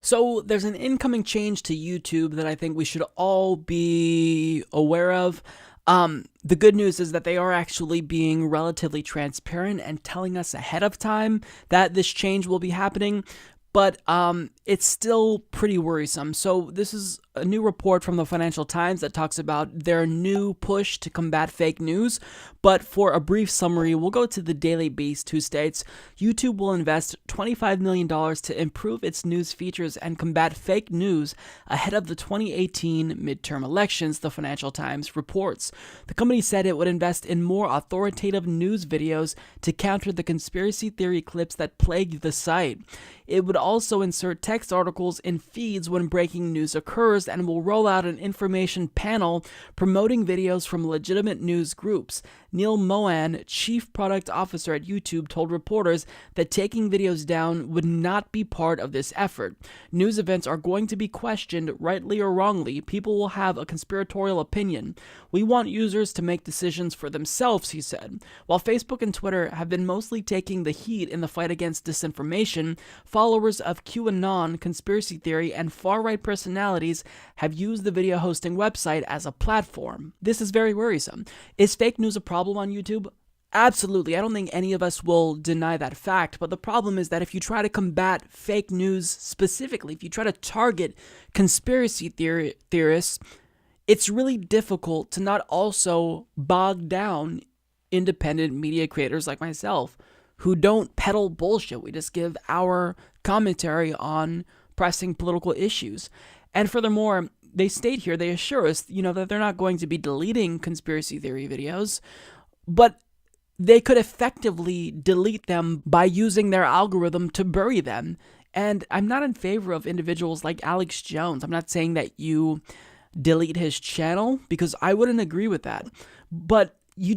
So there's an incoming change to YouTube that I think we should all be aware of. The good news is that they are actually being relatively transparent and telling us ahead of time that this change will be happening. But it's still pretty worrisome. So this is a new report from the Financial Times that talks about their new push to combat fake news. But for a brief summary, we'll go to the Daily Beast, who states YouTube will invest $25 million to improve its news features and combat fake news ahead of the 2018 midterm elections, the Financial Times reports. The company said it would invest in more authoritative news videos to counter the conspiracy theory clips that plague the site. It would also insert text articles in feeds when breaking news occurs and will roll out an information panel promoting videos from legitimate news groups. Neil Mohan, chief product officer at YouTube, told reporters that taking videos down would not be part of this effort. News events are going to be questioned, rightly or wrongly. People will have a conspiratorial opinion. We want users to make decisions for themselves, he said. While Facebook and Twitter have been mostly taking the heat in the fight against disinformation, followers of QAnon, conspiracy theory, and far-right personalities have used the video hosting website as a platform. This is very worrisome. Is fake news a problem on YouTube? Absolutely. I don't think any of us will deny that fact, but the problem is that if you try to combat fake news specifically, if you try to target conspiracy theorists, it's really difficult to not also bog down independent media creators like myself who don't peddle bullshit. We just give our commentary on pressing political issues. And furthermore, they state here, they assure us, that they're not going to be deleting conspiracy theory videos, but they could effectively delete them by using their algorithm to bury them. And I'm not in favor of individuals like Alex Jones. I'm not saying that you delete his channel, because I wouldn't agree with that. But you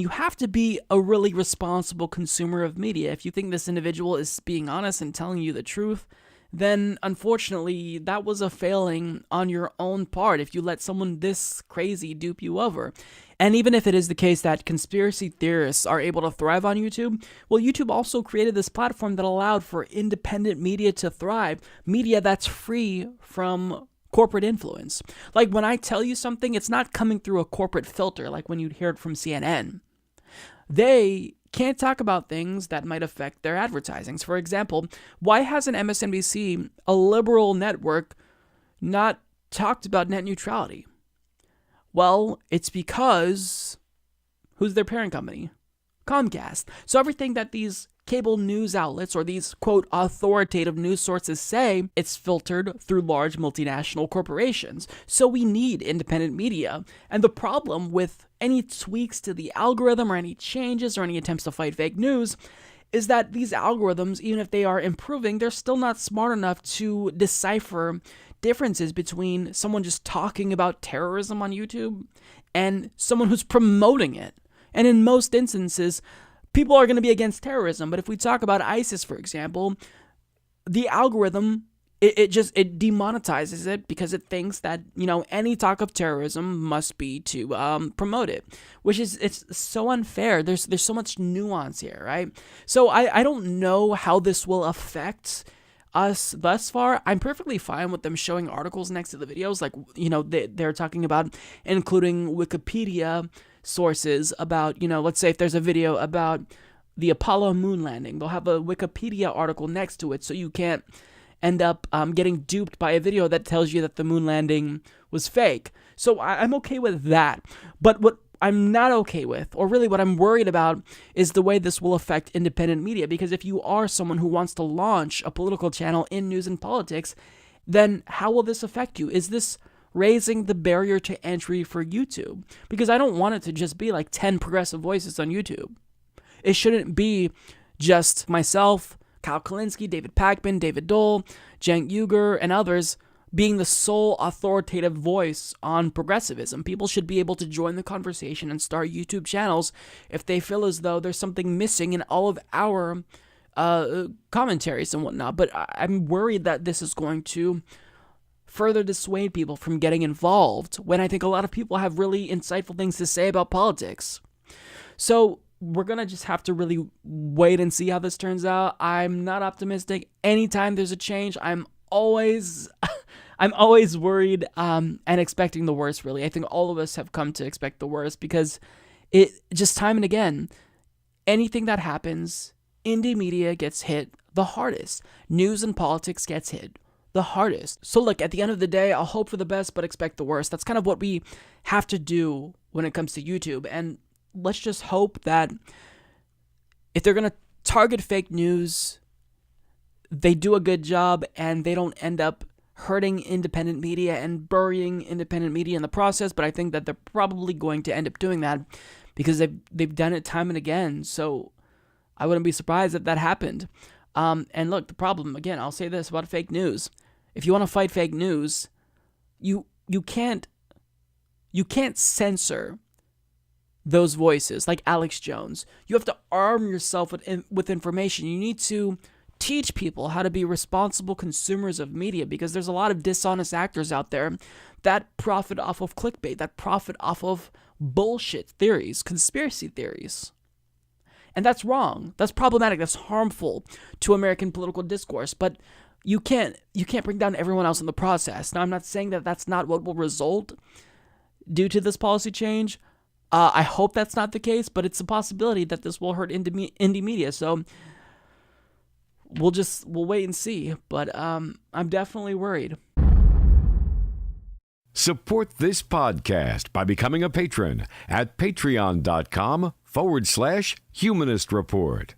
have to be a really responsible consumer of media. If you think this individual is being honest and telling you the truth, then unfortunately that was a failing on your own part if you let someone this crazy dupe you over. And even if it is the case that conspiracy theorists are able to thrive on YouTube, well, YouTube also created this platform that allowed for independent media to thrive, media that's free from corporate influence. Like when I tell you something, it's not coming through a corporate filter like when you'd hear it from CNN. They can't talk about things that might affect their advertisings. For example, why hasn't MSNBC, a liberal network, not talked about net neutrality? Well, it's because who's their parent company? Comcast. So everything that these cable news outlets or these, quote, authoritative news sources say, it's filtered through large multinational corporations. So we need independent media. And the problem with any tweaks to the algorithm or any changes or any attempts to fight fake news is that these algorithms, even if they are improving, they're still not smart enough to decipher differences between someone just talking about terrorism on YouTube and someone who's promoting it. And in most instances, people are going to be against terrorism. But if we talk about ISIS, for example, the algorithm, it demonetizes it because it thinks that, any talk of terrorism must be to promote it, which is, it's so unfair. There's so much nuance here, right? So I don't know how this will affect us thus far. I'm perfectly fine with them showing articles next to the videos. Like, they're talking about including Wikipedia sources about, let's say if there's a video about the Apollo moon landing, they'll have a Wikipedia article next to it so you can't end up getting duped by a video that tells you that the moon landing was fake. So I'm okay with that. But what I'm not okay with, or really what I'm worried about, is the way this will affect independent media. Because if you are someone who wants to launch a political channel in news and politics, then how will this affect you? Is this raising the barrier to entry for YouTube? Because I don't want it to just be like 10 progressive voices on YouTube. It shouldn't be just myself, Kyle Kalinske, David Pakman, David Dole, Cenk Uygur, and others being the sole authoritative voice on progressivism. People should be able to join the conversation and start YouTube channels if they feel as though there's something missing in all of our commentaries and whatnot. But I'm worried that this is going to further dissuade people from getting involved when I think a lot of people have really insightful things to say about politics. So we're going to just have to really wait and see how this turns out. I'm not optimistic. Anytime there's a change, I'm always I'm always worried and expecting the worst, really. I think all of us have come to expect the worst because it just time and again, anything that happens, indie media gets hit the hardest. News and politics gets hit the hardest. So look, at the end of the day, I'll hope for the best but expect the worst. That's kind of what we have to do when it comes to YouTube. And let's just hope that if they're going to target fake news, they do a good job and they don't end up hurting independent media and burying independent media in the process. But I think that they're probably going to end up doing that because they've done it time and again. So I wouldn't be surprised if that happened. And look, the problem, again, I'll say this about fake news. If you want to fight fake news, you can't censor those voices like Alex Jones. You have to arm yourself with information. You need to teach people how to be responsible consumers of media because there's a lot of dishonest actors out there that profit off of clickbait, that profit off of bullshit theories, conspiracy theories. And that's wrong. That's problematic. That's harmful to American political discourse. But you can't bring down everyone else in the process. Now, I'm not saying that that's not what will result due to this policy change. I hope that's not the case, but it's a possibility that this will hurt indie media. So we'll wait and see. But I'm definitely worried. Support this podcast by becoming a patron at patreon.com/Humanist Report.